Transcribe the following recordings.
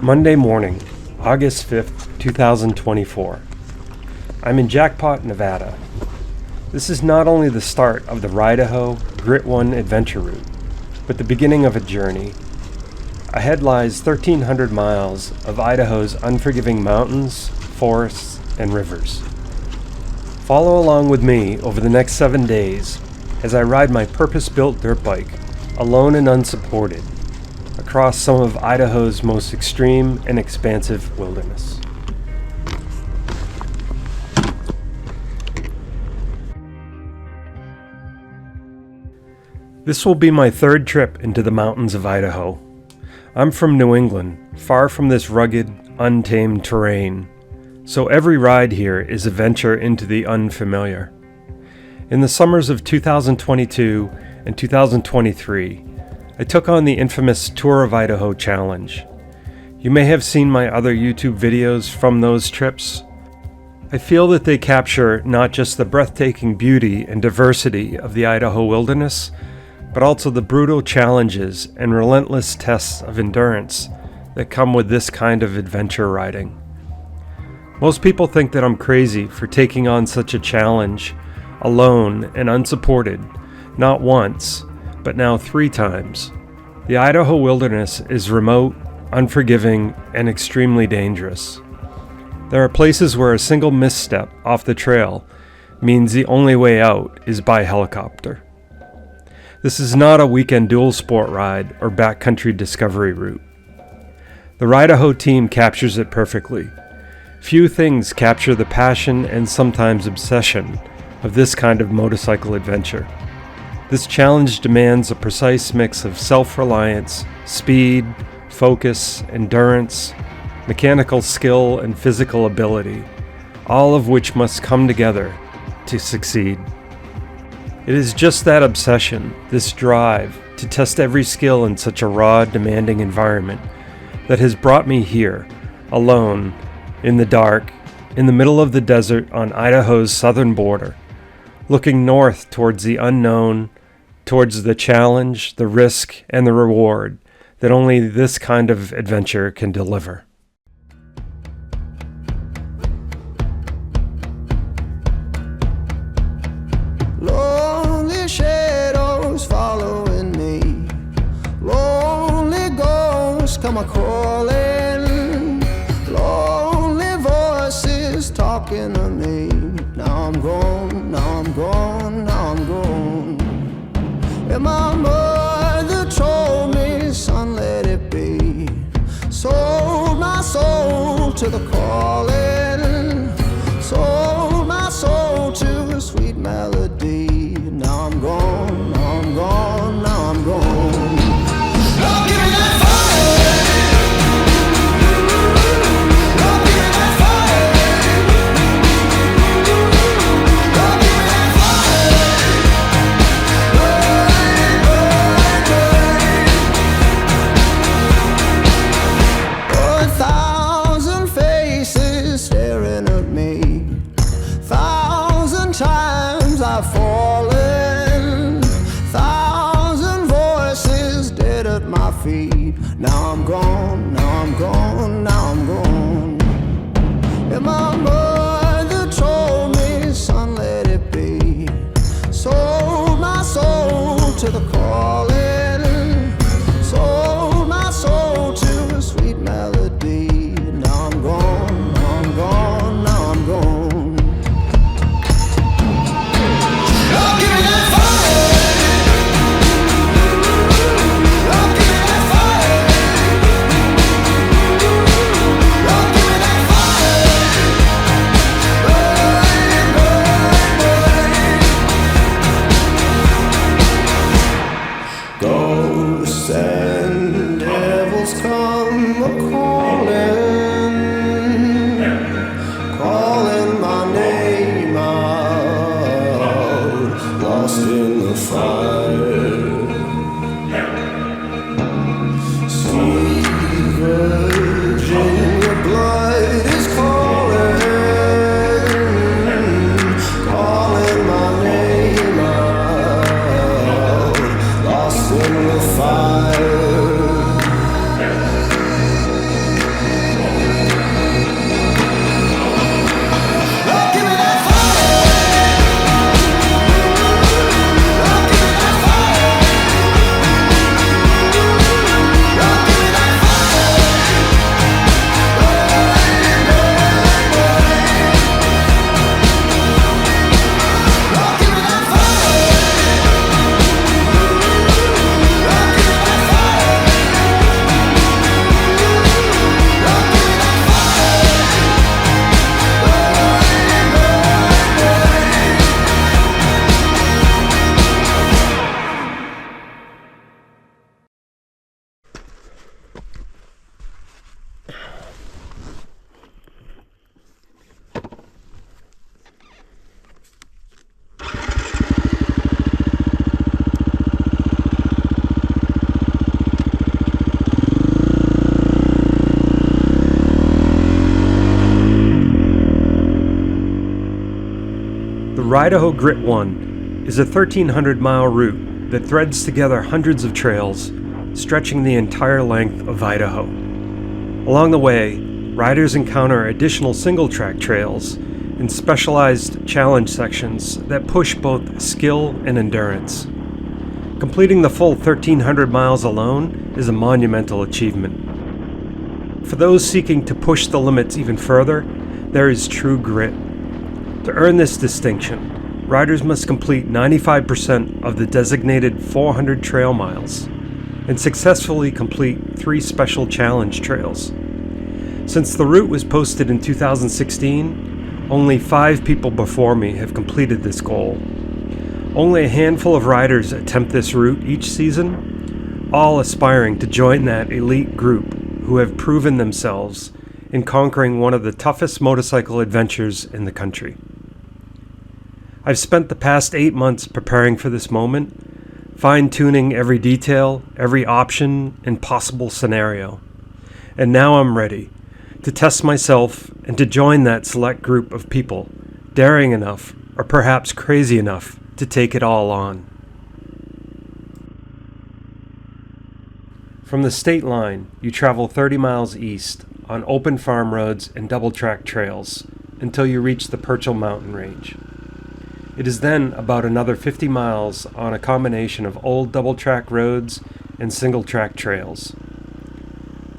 Monday morning, August 5th, 2024. I'm in Jackpot, Nevada. This is not only the start of the Ridaho GRIT 1 adventure route, but the beginning of a journey. Ahead lies 1,300 miles of Idaho's unforgiving mountains, forests, and rivers. Follow along with me over the next 7 days as I ride my purpose-built dirt bike, alone and unsupported, across some of Idaho's most extreme and expansive wilderness. This will be my third trip into the mountains of Idaho. I'm from New England, far from this rugged, untamed terrain, so every ride here is a venture into the unfamiliar. In the summers of 2022 and 2023, I took on the infamous Tour of Idaho challenge. You may have seen my other YouTube videos from those trips. I feel that they capture not just the breathtaking beauty and diversity of the Idaho wilderness, but also the brutal challenges and relentless tests of endurance that come with this kind of adventure riding. Most people think that I'm crazy for taking on such a challenge, alone and unsupported, not once, but now 3 times. The Idaho wilderness is remote, unforgiving, and extremely dangerous. There are places where a single misstep off the trail means the only way out is by helicopter. This is not a weekend dual sport ride or backcountry discovery route. The Ridaho team captures it perfectly. Few things capture the passion and sometimes obsession of this kind of motorcycle adventure. This challenge demands a precise mix of self-reliance, speed, focus, endurance, mechanical skill, and physical ability, all of which must come together to succeed. It is just that obsession, this drive to test every skill in such a raw, demanding environment, that has brought me here, alone, in the dark, in the middle of the desert on Idaho's southern border, looking north towards the unknown, towards the challenge, the risk, and the reward that only this kind of adventure can deliver. Lonely shadows following me, lonely ghosts come a-calling, lonely voices talking to me. Now I'm gone, now I'm gone, now I'm gone. And my mother told me, son, let it be. Sold my soul to the calling, sold my soul to a sweet melody. Now I'm gone, now I'm gone, now I'm gone. Oh, give me that fire. Oh, give me that fire. Oh, give me that fire. Oh, 1,000 faces staring at me, 1,000 times I've fallen, 1,000 voices dead at my feet. Now I'm gone, now I'm gone, now I'm gone. And my mother told me, son, let it be. Sold my soul to the calling, sold my soul to a sweet melody. Now I'm gone, now I'm gone, now I'm gone. Oh, give me that fire. Oh, give me that fire. Oh, give me that fire. Ridaho GRIT 1 is a 1,300-mile route that threads together hundreds of trails, stretching the entire length of Idaho. Along the way, riders encounter additional single-track trails and specialized challenge sections that push both skill and endurance. Completing the full 1,300 miles alone is a monumental achievement. For those seeking to push the limits even further, there is true grit. To earn this distinction, riders must complete 95% of the designated 400 trail miles and successfully complete 3 special challenge trails. Since the route was posted in 2016, only 5 people before me have completed this goal. Only a handful of riders attempt this route each season, all aspiring to join that elite group who have proven themselves in conquering one of the toughest motorcycle adventures in the country. I've spent the past 8 months preparing for this moment, fine-tuning every detail, every option, and possible scenario. And now I'm ready to test myself and to join that select group of people, daring enough, or perhaps crazy enough, to take it all on. From the state line, you travel 30 miles east on open farm roads and double-track trails until you reach the Purcell mountain range. It is then about another 50 miles on a combination of old double-track roads and single-track trails.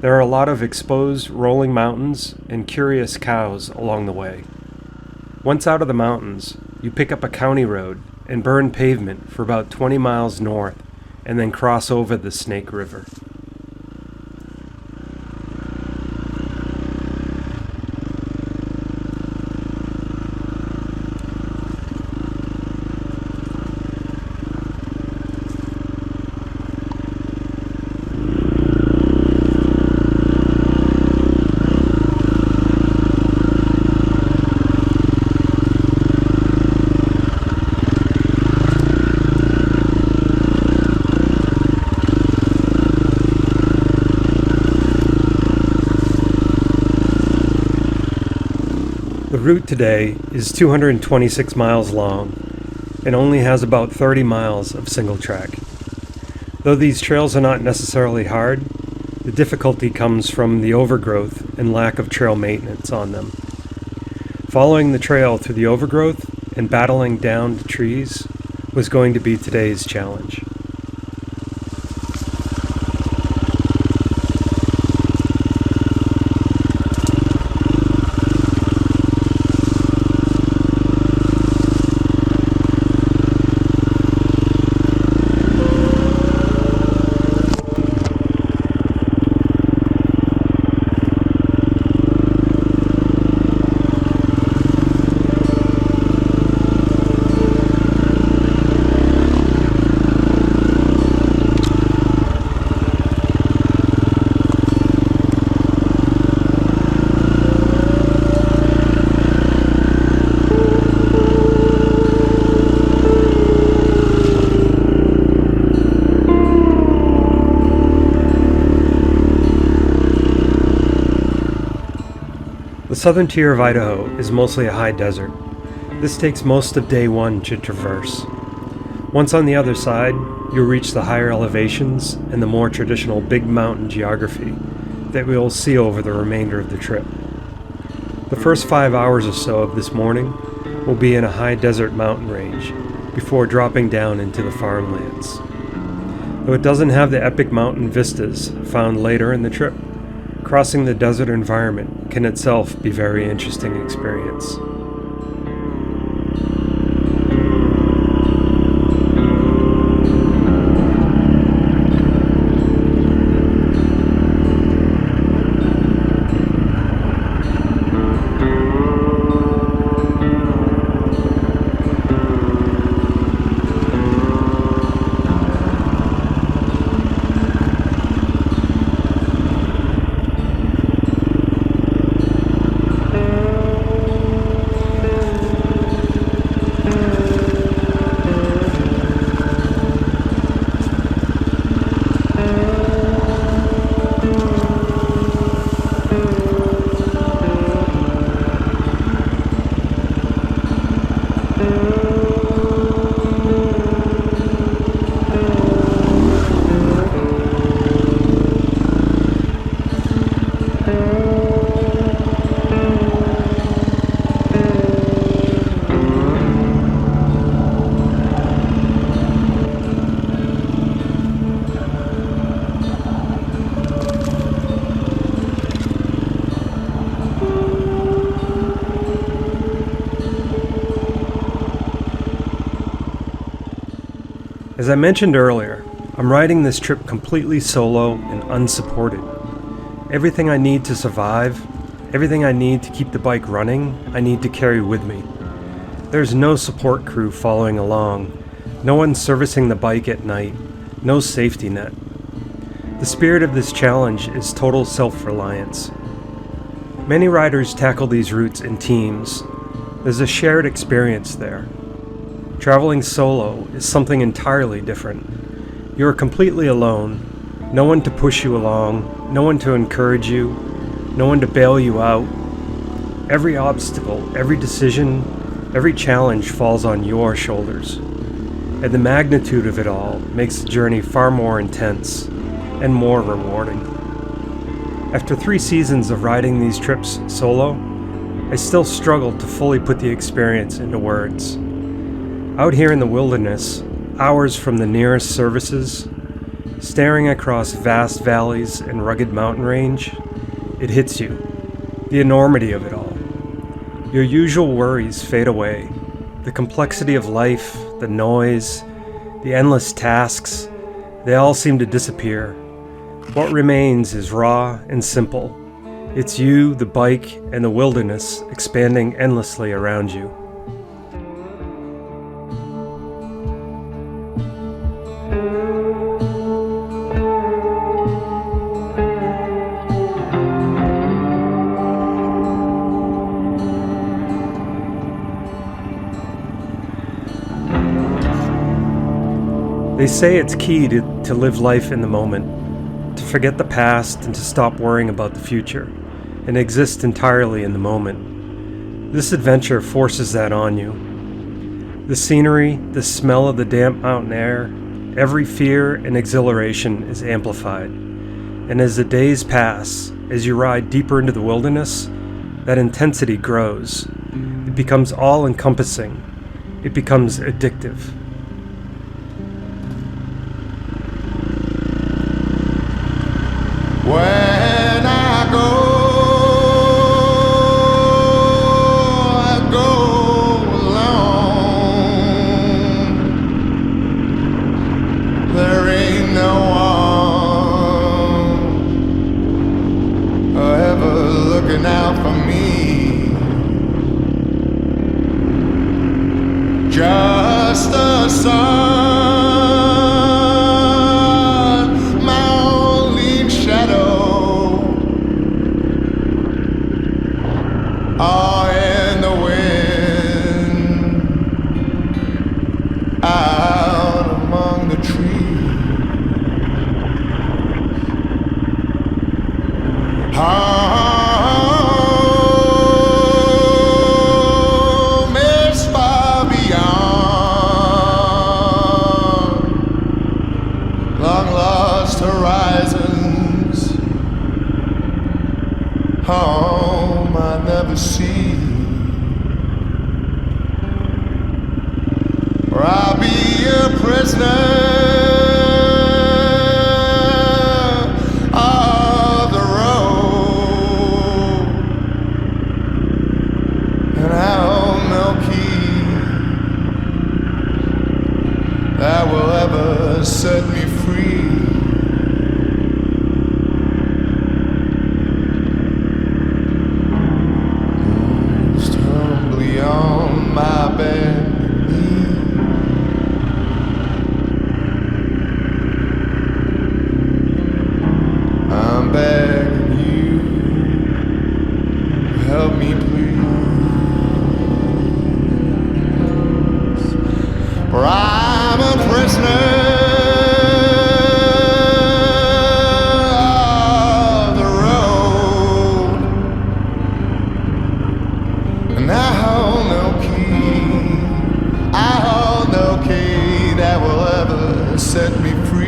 There are a lot of exposed rolling mountains and curious cows along the way. Once out of the mountains, you pick up a county road and burn pavement for about 20 miles north and then cross over the Snake River. The route today is 226 miles long and only has about 30 miles of single track. Though these trails are not necessarily hard, the difficulty comes from the overgrowth and lack of trail maintenance on them. Following the trail through the overgrowth and battling downed trees was going to be today's challenge. The southern tier of Idaho is mostly a high desert. This takes most of day one to traverse. Once on the other side, you'll reach the higher elevations and the more traditional big mountain geography that we'll see over the remainder of the trip. The first 5 hours or so of this morning will be in a high desert mountain range before dropping down into the farmlands. Though it doesn't have the epic mountain vistas found later in the trip, crossing the desert environment can itself be a very interesting experience. As I mentioned earlier, I'm riding this trip completely solo and unsupported. Everything I need to survive, everything I need to keep the bike running, I need to carry with me. There's no support crew following along, no one servicing the bike at night, no safety net. The spirit of this challenge is total self-reliance. Many riders tackle these routes in teams. There's a shared experience there. Traveling solo is something entirely different. You are completely alone, no one to push you along, no one to encourage you, no one to bail you out. Every obstacle, every decision, every challenge falls on your shoulders. And the magnitude of it all makes the journey far more intense and more rewarding. After 3 seasons of riding these trips solo, I still struggle to fully put the experience into words. Out here in the wilderness, hours from the nearest services, staring across vast valleys and rugged mountain range, it hits you, the enormity of it all. Your usual worries fade away. The complexity of life, the noise, the endless tasks, they all seem to disappear. What remains is raw and simple. It's you, the bike, and the wilderness expanding endlessly around you. They say it's key to live life in the moment, to forget the past and to stop worrying about the future, and exist entirely in the moment. This adventure forces that on you. The scenery, the smell of the damp mountain air, every fear and exhilaration is amplified. And as the days pass, as you ride deeper into the wilderness, that intensity grows. It becomes all-encompassing. It becomes addictive. When I go alone. There ain't no one ever looking out for me. Just the sun. In the wind, out among the trees. Home is far beyond long lost horizons. Home I never see. Or I'll be a prisoner of the road, and I'll no key that will ever set me free. On my bed, I'm begging you, help me please, for I'm a prisoner of the road, and I hold no key that will ever set me free.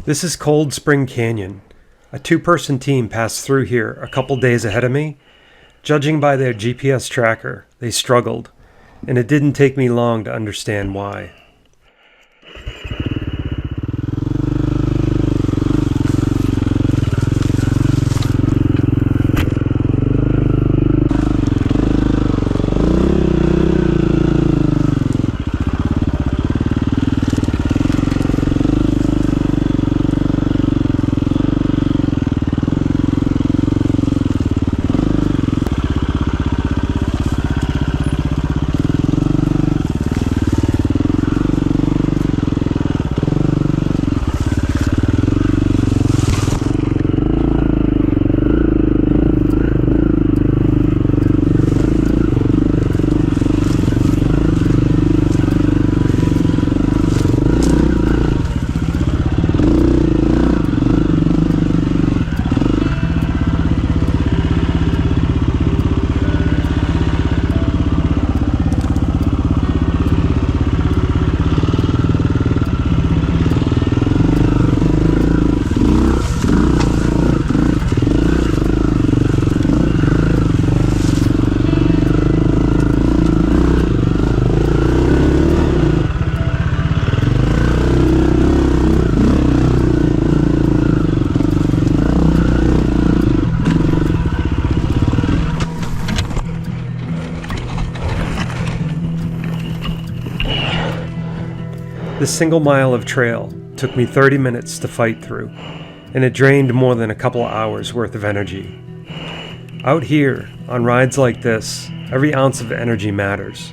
This is Cold Spring Canyon. A two-person team passed through here a couple days ahead of me. Judging by their GPS tracker, they struggled, and it didn't take me long to understand why. This single mile of trail took me 30 minutes to fight through, and it drained more than a couple hours worth of energy. Out here, on rides like this, every ounce of energy matters.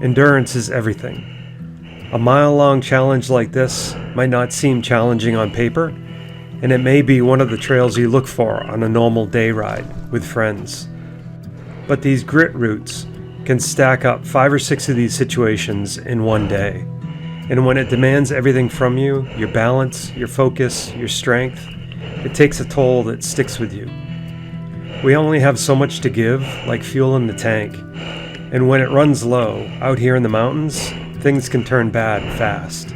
Endurance is everything. A mile-long challenge like this might not seem challenging on paper, and it may be one of the trails you look for on a normal day ride with friends. But these grit routes can stack up 5 or 6 of these situations in one day. And when it demands everything from you, your balance, your focus, your strength, it takes a toll that sticks with you. We only have so much to give, like fuel in the tank. And when it runs low, out here in the mountains, things can turn bad fast.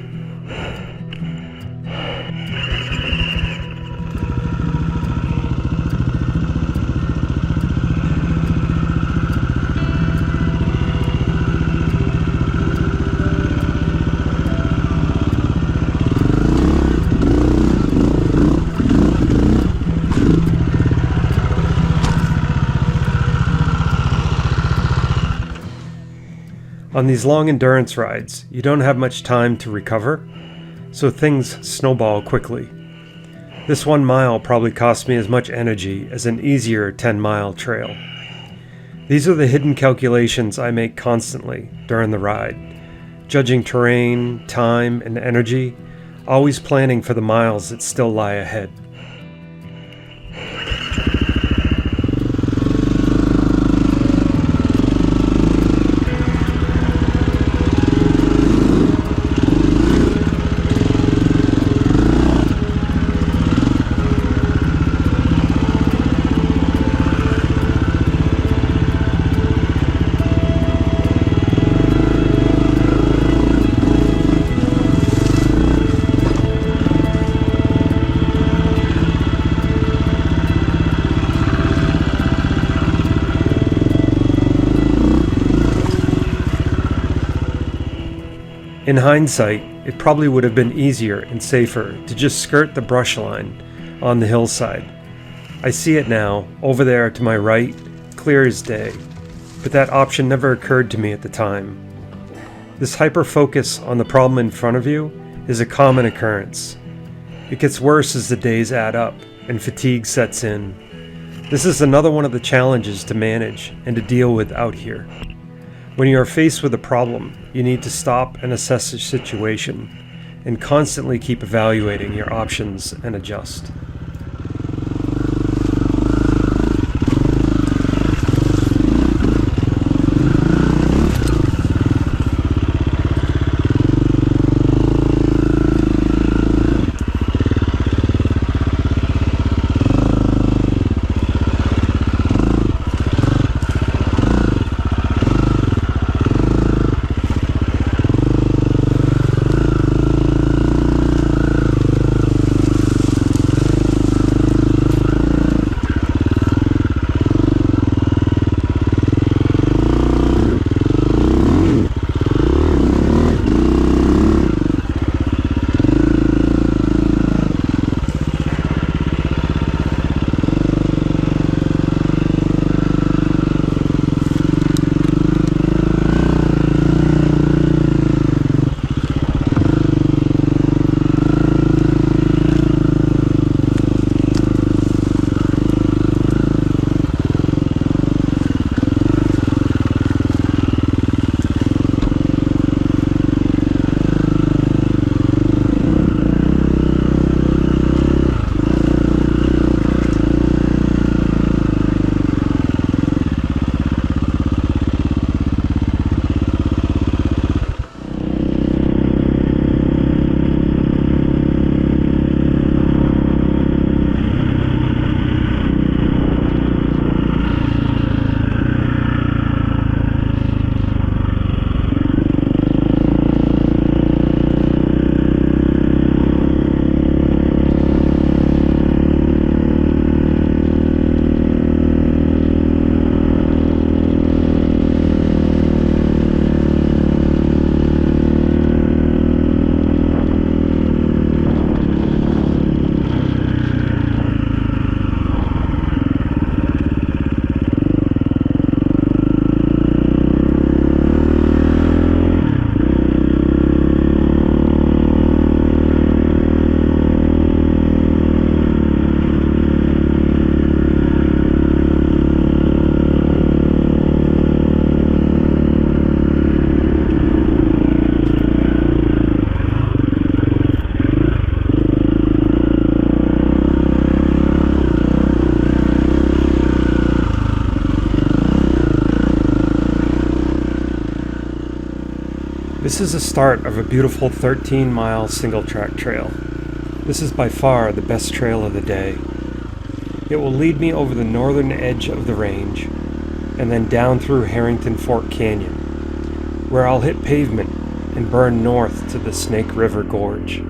On these long endurance rides, you don't have much time to recover, so things snowball quickly. This 1 mile probably cost me as much energy as an easier 10-mile trail. These are the hidden calculations I make constantly during the ride, judging terrain, time, and energy, always planning for the miles that still lie ahead. In hindsight, it probably would have been easier and safer to just skirt the brush line on the hillside. I see it now, over there to my right, clear as day, but that option never occurred to me at the time. This hyper-focus on the problem in front of you is a common occurrence. It gets worse as the days add up and fatigue sets in. This is another one of the challenges to manage and to deal with out here. When you are faced with a problem, you need to stop and assess the situation and constantly keep evaluating your options and adjust. This is the start of a beautiful 13-mile single-track trail. This is by far the best trail of the day. It will lead me over the northern edge of the range, and then down through Harrington Fork Canyon, where I'll hit pavement and burn north to the Snake River Gorge.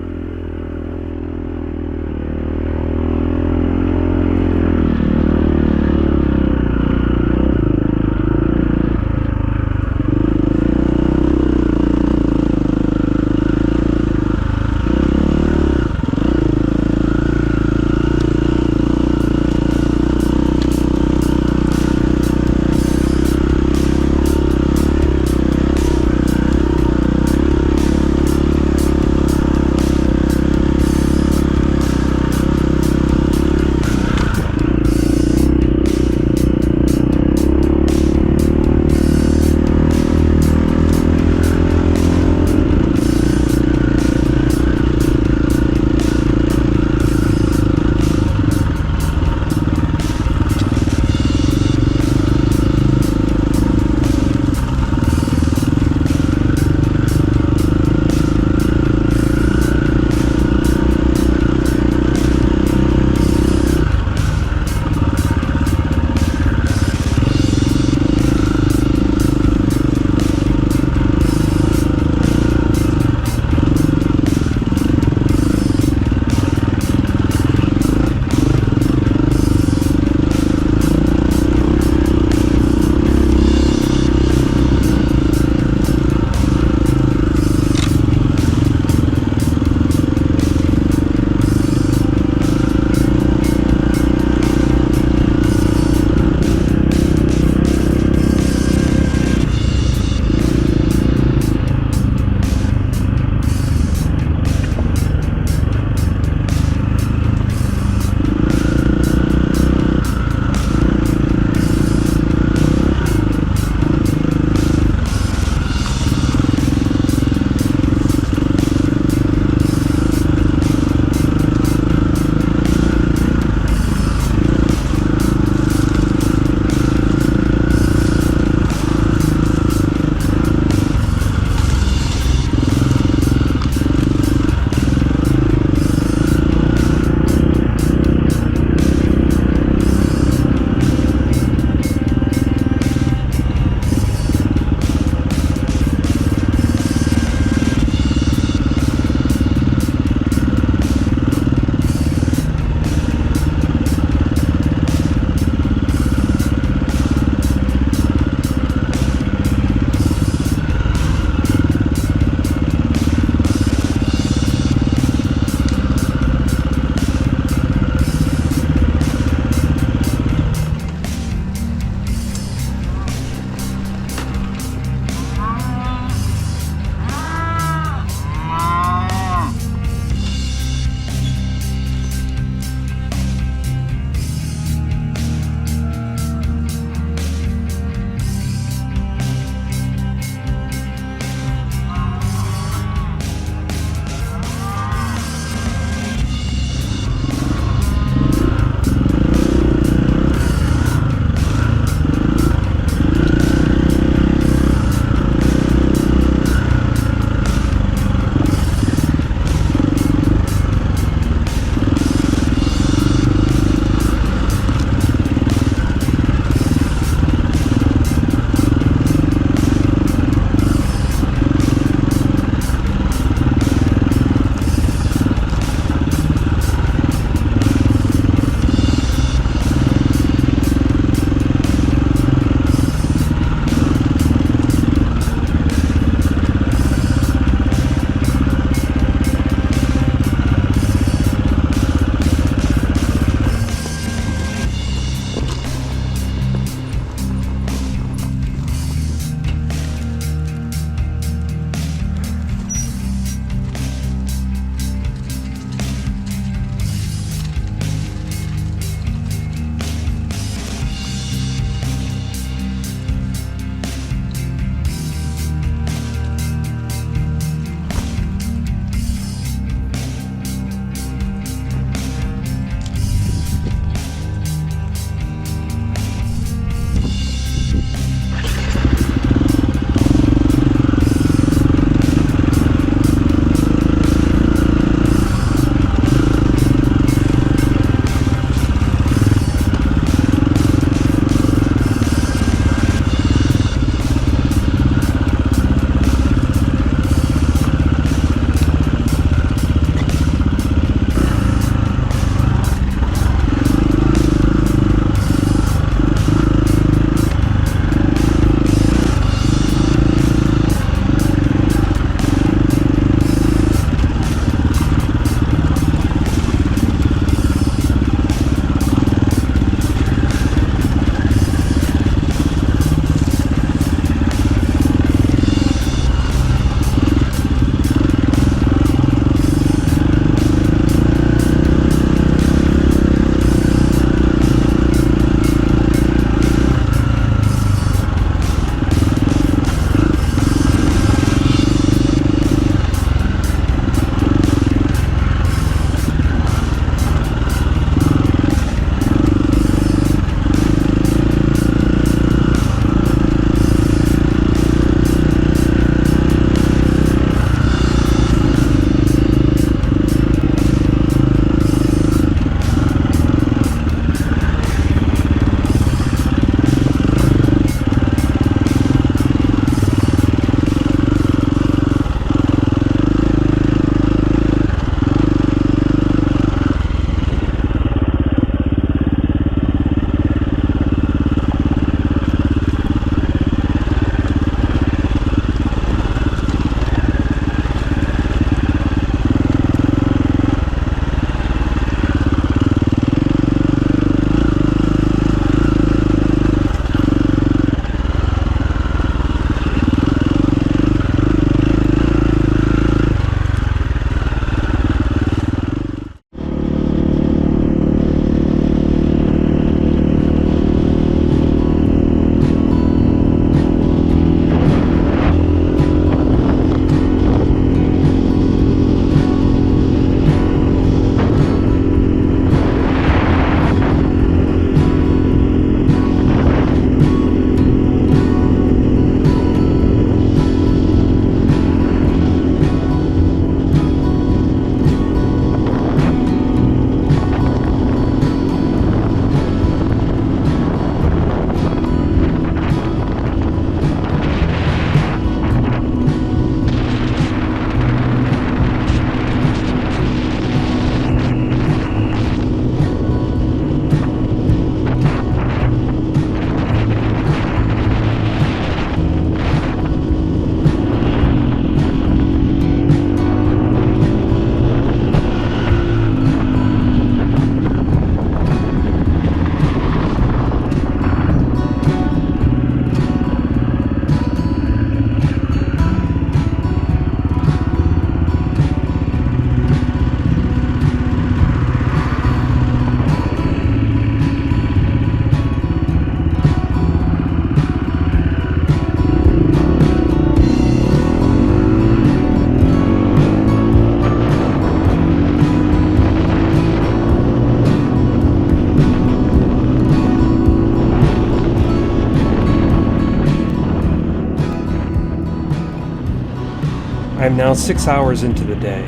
I am now 6 hours into the day,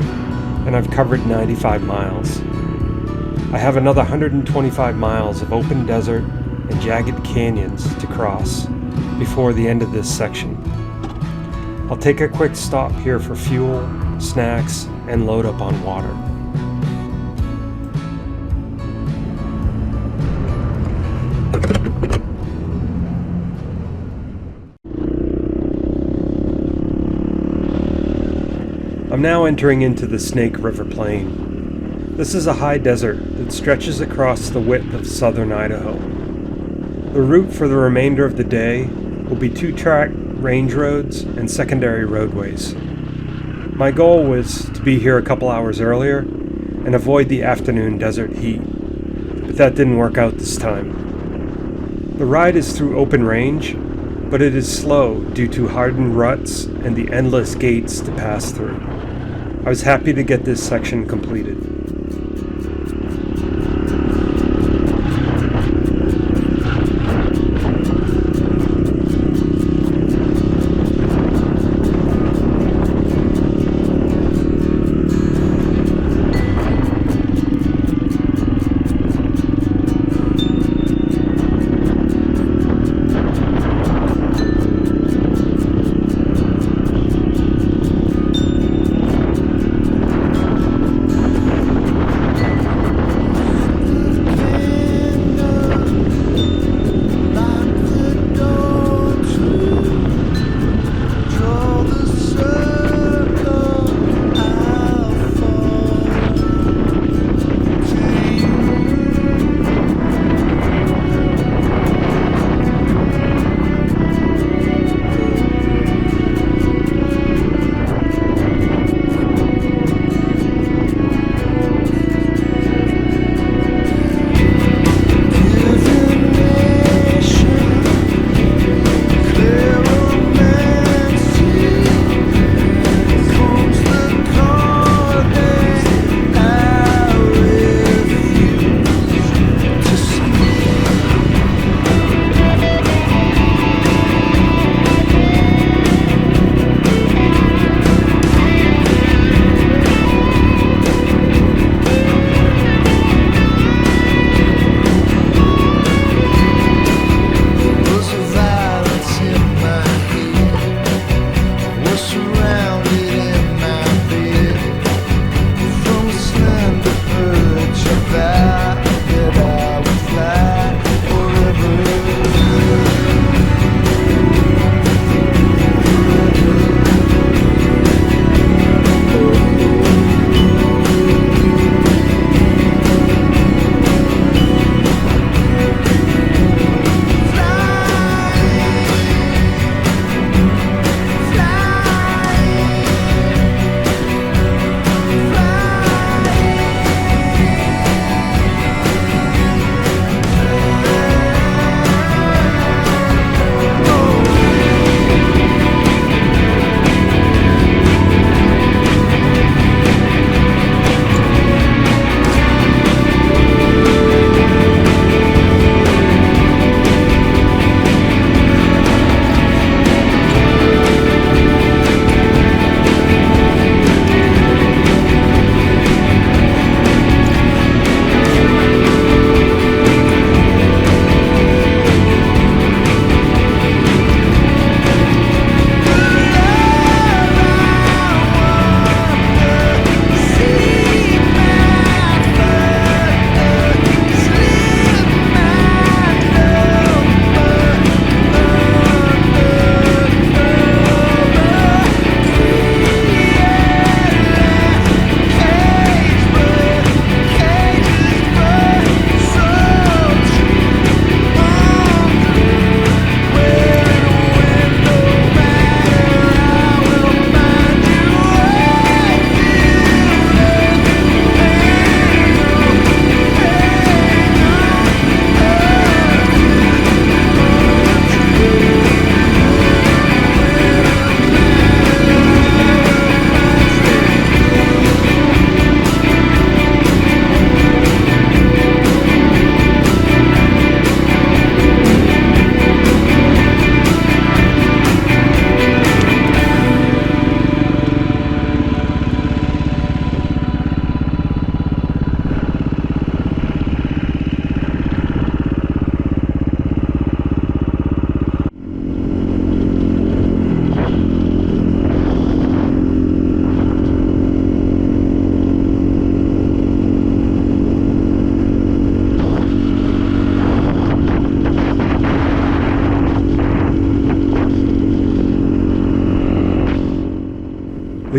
and I've covered 95 miles. I have another 125 miles of open desert and jagged canyons to cross before the end of this section. I'll take a quick stop here for fuel, snacks, and load up on water. I'm now entering into the Snake River Plain. This is a high desert that stretches across the width of southern Idaho. The route for the remainder of the day will be 2-track range roads and secondary roadways. My goal was to be here a couple hours earlier and avoid the afternoon desert heat, but that didn't work out this time. The ride is through open range, but it is slow due to hardened ruts and the endless gates to pass through. I was happy to get this section completed.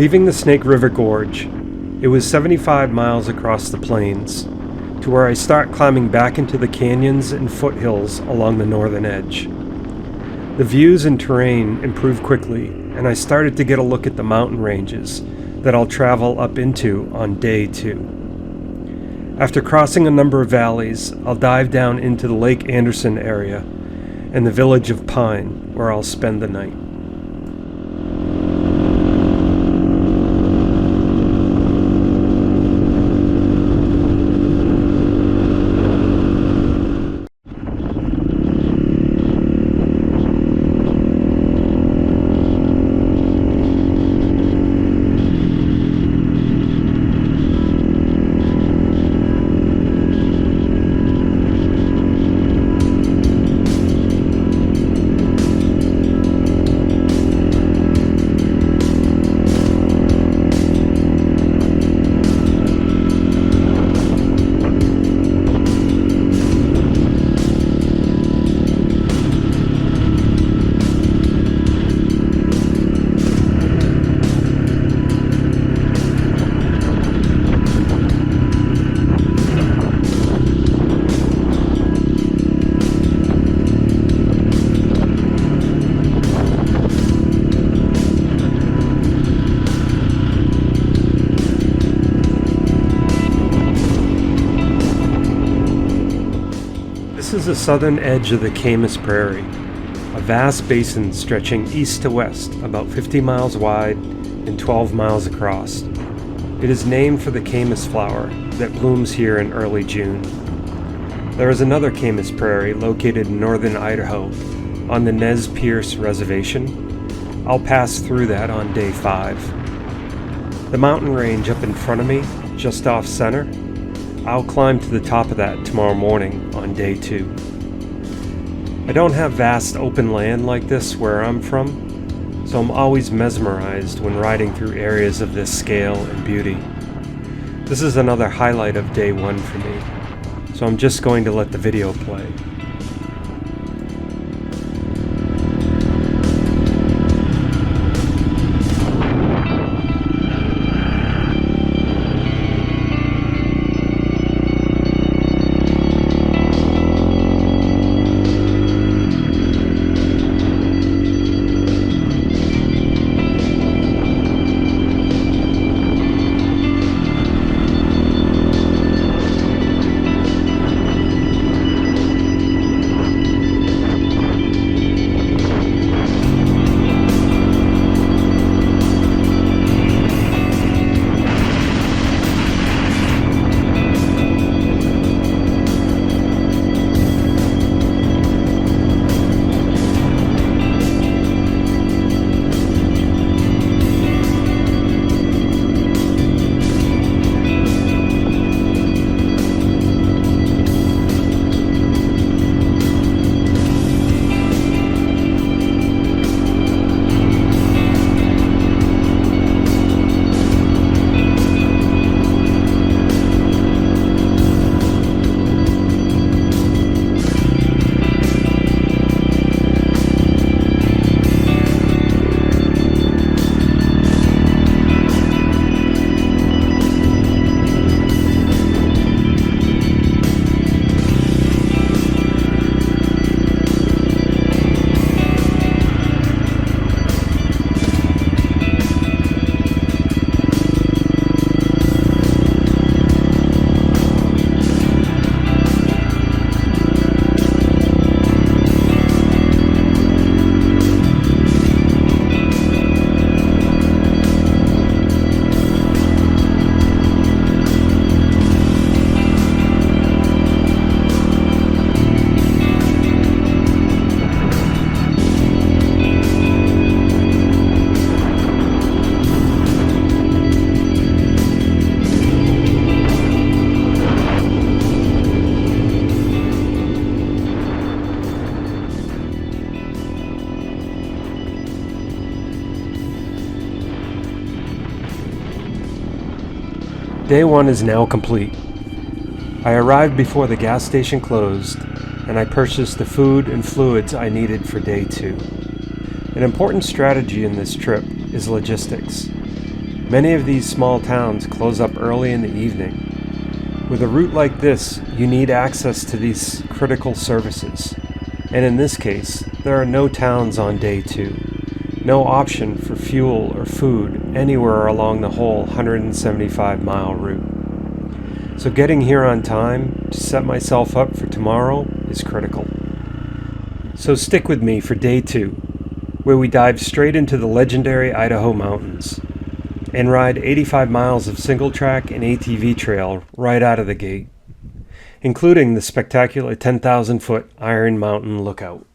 Leaving the Snake River Gorge, it was 75 miles across the plains, to where I start climbing back into the canyons and foothills along the northern edge. The views and terrain improved quickly, and I started to get a look at the mountain ranges that I'll travel up into on day 2. After crossing a number of valleys, I'll dive down into the Lake Anderson area and the village of Pine, where I'll spend the night. This is the southern edge of the Camas Prairie, a vast basin stretching east to west, about 50 miles wide and 12 miles across. It is named for the Camas flower that blooms here in early June. There is another Camas Prairie located in northern Idaho on the Nez Perce Reservation. I'll pass through that on day 5. The mountain range up in front of me, just off center, I'll climb to the top of that tomorrow morning on day 2. I don't have vast open land like this where I'm from, so I'm always mesmerized when riding through areas of this scale and beauty. This is another highlight of day 1 for me, so I'm just going to let the video play. Day 1 is now complete. I arrived before the gas station closed, and I purchased the food and fluids I needed for day 2. An important strategy in this trip is logistics. Many of these small towns close up early in the evening. With a route like this, you need access to these critical services. And in this case, there are no towns on day 2. No option for fuel or food anywhere along the whole 175-mile route. So getting here on time to set myself up for tomorrow is critical. So stick with me for day 2, where we dive straight into the legendary Idaho mountains and ride 85 miles of single track and ATV trail right out of the gate, including the spectacular 10,000-foot Iron Mountain Lookout.